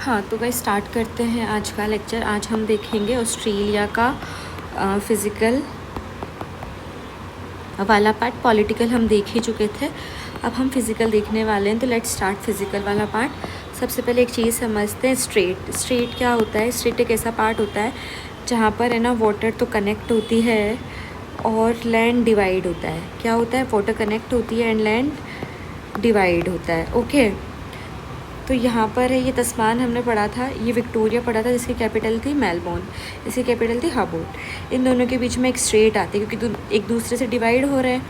हाँ तो guys start करते हैं आज का लेक्चर। आज हम देखेंगे ऑस्ट्रेलिया का फिज़िकल वाला पार्ट। पॉलिटिकल हम देख ही चुके थे, अब हम फिज़िकल देखने वाले हैं। तो लेट्स स्टार्ट फिज़िकल वाला पार्ट। सबसे पहले एक चीज़ समझते हैं, स्ट्रेट। स्ट्रेट क्या होता है? स्ट्रेट एक ऐसा पार्ट होता है जहाँ पर है ना वाटर तो कनेक्ट होती है और लैंड डिवाइड होता है। क्या होता है? वाटर कनेक्ट होती है एंड लैंड डिवाइड होता है। ओके, तो यहाँ पर है ये तस्मान हमने पढ़ा था, ये विक्टोरिया पढ़ा था जिसकी कैपिटल थी मेलबोर्न, इसकी कैपिटल थी हबोर्ट। इन दोनों के बीच में एक स्ट्रेट आती है क्योंकि एक दूसरे से डिवाइड हो रहे हैं,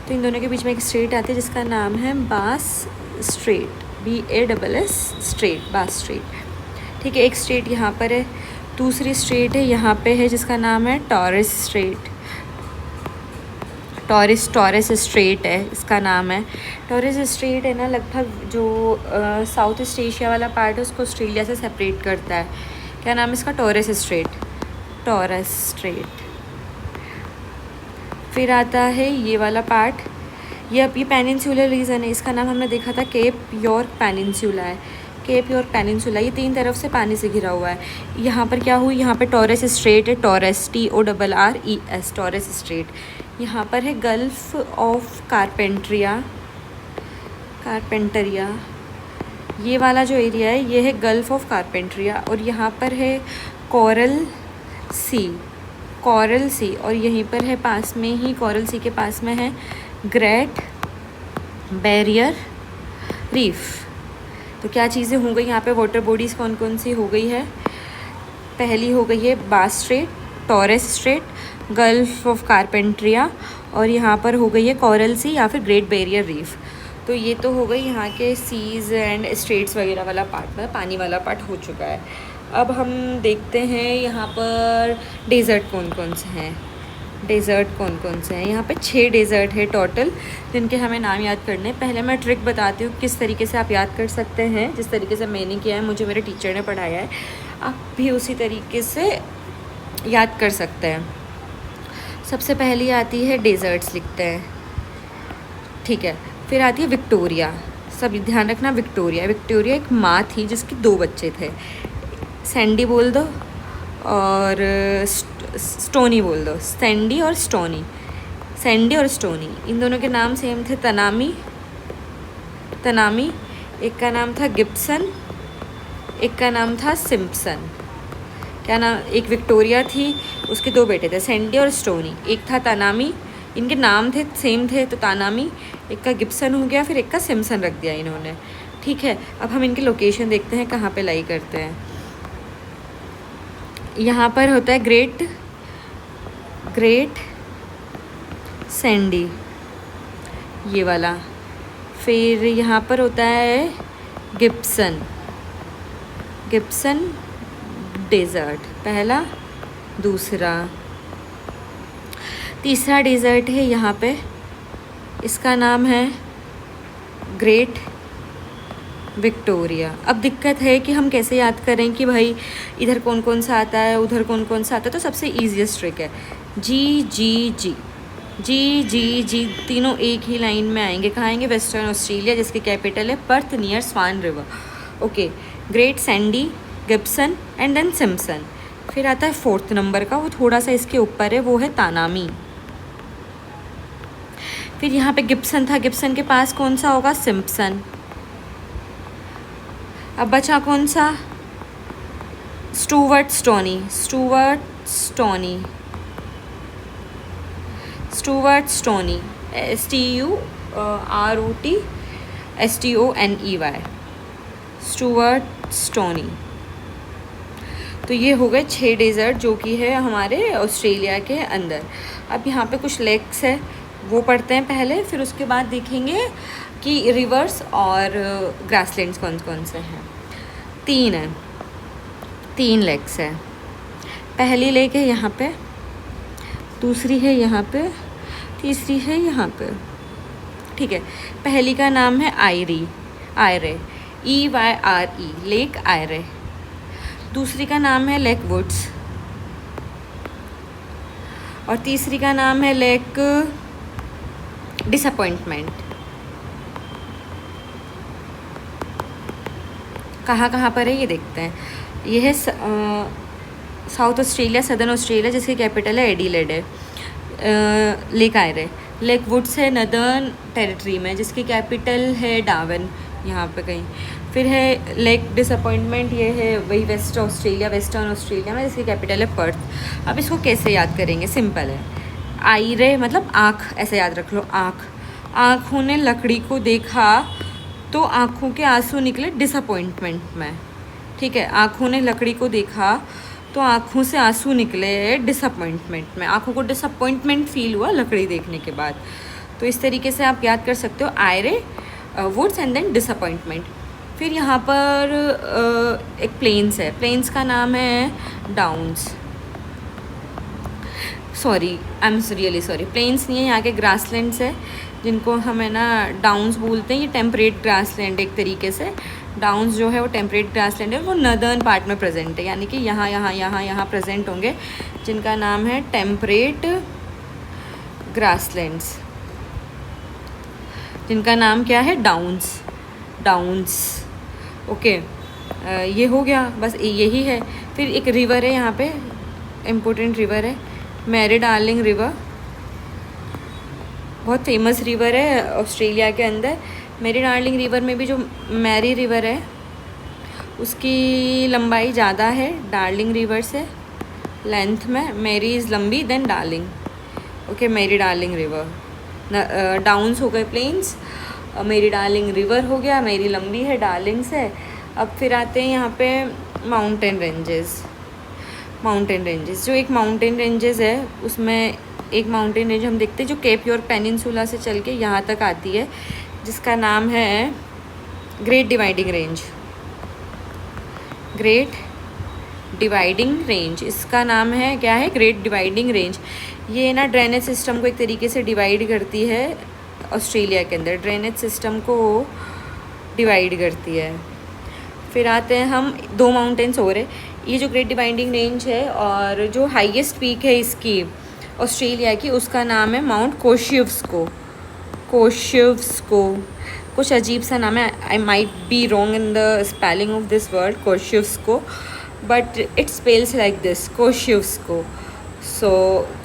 तो इन दोनों के बीच में एक स्ट्रेट आती है जिसका नाम है बास स्ट्रेट, BASS स्ट्रेट, बास स्ट्रेट। ठीक है, एक स्ट्रेट यहाँ पर है, दूसरी स्ट्रेट है यहाँ पे है जिसका नाम है टॉरस स्ट्रेट। टॉरस स्ट्रेट है इसका नाम है। टॉरस स्ट्रेट है ना, लगभग जो साउथ ईस्ट एशिया वाला पार्ट है उसको ऑस्ट्रेलिया से सेपरेट करता है। क्या नाम है इसका? Taurus straight, Torres straight. फिर आता है ये वाला पार्ट, ये पेनिनसुलर रीजन है, इसका नाम हमने देखा था केप यॉर्क पेनिनसुला है। केप यॉर्क पेनिनसुला, ये 3 तरफ से पानी से घिरा हुआ है। यहाँ पर क्या हुई? यहाँ पर टॉरस स्ट्रेट है, टॉरस TORRES, टॉरस स्ट्रेट। यहाँ पर है गल्फ ऑफ कारपेंटरिया, ये वाला जो एरिया है ये है गल्फ ऑफ कारपेंटरिया। और यहाँ पर है कोरल सी, और यहीं पर है पास में ही, कोरल सी के पास में है ग्रेट बैरियर रीफ। तो क्या चीज़ें हो गई यहाँ पे? वाटर बॉडीज़ कौन कौन सी हो गई है? पहली हो गई है Bass strait, Torres strait, gulf of Carpentaria, और यहाँ पर हो गई है कोरल सी या फिर ग्रेट बैरियर रीफ। तो ये तो हो गई यहाँ के सीज़ एंड स्ट्रेट्स वगैरह वाला पार्ट, मतलब पानी वाला पार्ट हो चुका है। अब हम देखते हैं यहाँ पर डेज़र्ट कौन कौन से हैं। यहाँ पे 6 डेज़र्ट है टोटल, जिनके हमें नाम याद करने हैं। पहले मैं ट्रिक बताती हूँ किस तरीके से आप याद कर सकते हैं। जिस तरीके से मैंने किया है, मुझे मेरे टीचर ने पढ़ाया है, आप भी उसी तरीके से याद कर सकते हैं। सबसे पहली आती है डेज़र्ट्स, लिखते हैं, ठीक है। फिर आती है विक्टोरिया, सब ध्यान रखना। विक्टोरिया एक माँ थी जिसके 2 बच्चे थे, सैंडी बोल दो और स्टोनी बोल दो, सैंडी और स्टोनी। इन दोनों के नाम सेम थे, तनामी। एक का नाम था गिब्सन, एक का नाम था सिम्पसन। क्या नाम? एक विक्टोरिया थी, उसके 2 बेटे थे, सैंडी और स्टोनी। एक था तनामी, इनके नाम थे सेम थे, तो तानामी। एक का गिब्सन हो गया, फिर एक का सिम्पसन रख दिया इन्होंने, ठीक है। अब हम इनकी लोकेशन देखते हैं कहाँ पे लाई करते हैं। यहाँ पर होता है ग्रेट सैंडी, ये वाला। फिर यहाँ पर होता है गिब्सन डेज़र्ट, पहला, दूसरा। तीसरा डेज़र्ट है यहाँ पे, इसका नाम है ग्रेट विक्टोरिया। अब दिक्कत है कि हम कैसे याद करें कि भाई इधर कौन कौन सा आता है, उधर कौन कौन सा आता है। तो सबसे ईजीएस्ट ट्रिक है जी, तीनों एक ही लाइन में आएंगे। कहाँ आएंगे? वेस्टर्न ऑस्ट्रेलिया, जिसकी कैपिटल है Perth, near Swan river. Okay, great sandy, Gibson and then Simpson. फिर आता है 4th नंबर का, वो थोड़ा सा इसके ऊपर है, वो है तानामी। फिर यहाँ पे गिब्सन था, गिब्सन के पास कौन सा होगा? सिम्पसन। अब बचा कौन सा? Stuart stony, Stuart stony. तो ये हो गए 6 डेज़र्ट जो कि है हमारे ऑस्ट्रेलिया के अंदर। अब यहाँ पे कुछ लेक्स है, वो पढ़ते हैं पहले, फिर उसके बाद देखेंगे कि रिवर्स और ग्रासलैंड्स कौन कौन से हैं। 3 लेक्स है। पहली लेक है यहाँ पे, दूसरी है यहाँ पे, तीसरी है यहाँ पे, ठीक है। पहली का नाम है आयरे, EYRE, लेक आयरे। दूसरी का नाम है लेक वुड्स, और तीसरी का नाम है लेक डिसअपॉइंटमेंट। कहाँ कहाँ पर है ये देखते हैं। ये है साउथ ऑस्ट्रेलिया, सदर्न ऑस्ट्रेलिया, जिसकी कैपिटल है एडिलेड है। लेक आयरे, लेक वुड्स है नदर्न टेरिटरी में, जिसकी कैपिटल है डार्विन, यहाँ पे कहीं। फिर है लेक डिसअपॉइंटमेंट, ये है वही वेस्ट ऑस्ट्रेलिया, वेस्टर्न ऑस्ट्रेलिया में, जिसकी कैपिटल है पर्थ। अब इसको कैसे याद करेंगे, सिंपल है। आयरे मतलब आँख, ऐसे याद रख लो, आँख। आँखों ने लकड़ी को देखा तो आँखों के आंसू निकले डिसअपॉइंटमेंट में, ठीक है। आँखों ने लकड़ी को देखा तो आँखों से आंसू निकले डिसअपॉइंटमेंट में, आँखों को डिसअपॉइंटमेंट फील हुआ लकड़ी देखने के बाद। तो इस तरीके से आप याद कर सकते हो, Eyre, Woods and then Disappointment. फिर यहाँ पर एक प्लेन्स है, प्लेन्स का नाम है Downs, sorry I am really sorry, plains नहीं है, यहाँ के ग्रासलैंड्स है, जिनको हम है ना डाउन्स बोलते हैं। ये टेम्परेट ग्रासलैंड एक तरीके से, डाउन्स जो है वो टेम्परेट ग्रासलैंड है, वो नदर्न पार्ट में प्रेजेंट है, यानी कि यहाँ यहाँ यहाँ यहाँ प्रेजेंट होंगे, जिनका नाम है टेम्परेट ग्रासलैंड्स, जिनका नाम क्या है, डाउन्स, डाउन्स। ओके, ये हो गया, बस यही है। फिर एक रिवर है यहाँ पे, इम्पोर्टेंट रिवर है, मैरी डार्लिंग रिवर, बहुत फेमस रिवर है ऑस्ट्रेलिया के अंदर। मैरी डार्लिंग रिवर में भी जो मैरी रिवर है उसकी लंबाई ज़्यादा है डार्लिंग रिवर से, लेंथ में। मैरी इज़ लंबी then Darling, okay. Murray Darling river, Downs हो गए प्लेन्स, मैरी डार्लिंग रिवर हो गया, मैरी लंबी है डार्लिंग से। अब फिर आते हैं यहाँ पे माउंटेन रेंजेस। माउंटेन रेंजेस, जो एक माउंटेन रेंजेस है उसमें एक माउंटेन रेंज हम देखते हैं जो केप यॉर्क पेनिनसुला से चल के यहाँ तक आती है, जिसका नाम है great dividing range. Great dividing range, इसका नाम है क्या है, ग्रेट डिवाइडिंग रेंज। ये ना ड्रेनेज सिस्टम को एक तरीके से डिवाइड करती है ऑस्ट्रेलिया के अंदर, ड्रेनेज सिस्टम को डिवाइड करती है। फिर आते हैं हम दो माउंटेन्स हो रहे, ये जो ग्रेट डिवाइडिंग रेंज है और जो हाईएस्ट पीक है इसकी ऑस्ट्रेलिया की, उसका नाम है माउंट कोशिव्स्को। कोशिव्स्को कुछ अजीब सा नाम है, I might be wrong in the spelling of this word Kosciuszko, but it spells like this, Kosciuszko. So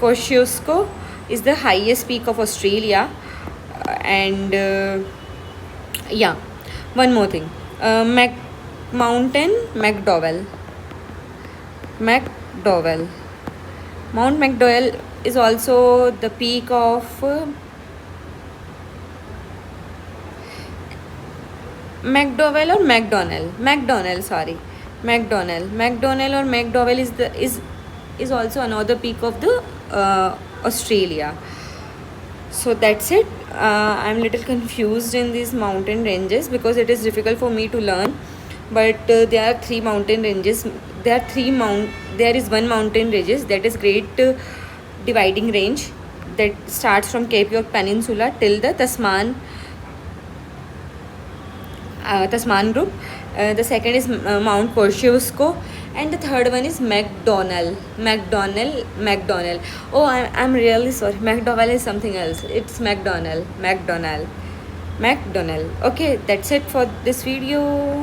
Kosciuszko is the highest peak of Australia and yeah one more thing, mountain McDowell, McDowell, Mount McDowell is also the peak of McDowell or McDonnell, sorry, McDonnell or McDowell is also another peak of the Australia. So that's it. I'm little confused in these mountain ranges because it is difficult for me to learn. But there are three mountain ranges. There is one mountain ranges, that is Great Dividing Range, that starts from Cape York Peninsula till the Tasman group. The second is Mount Kosciuszko, and the third one is McDonnell. Oh, I'm really sorry. McDowell is something else. It's McDonnell. Okay, that's it for this video.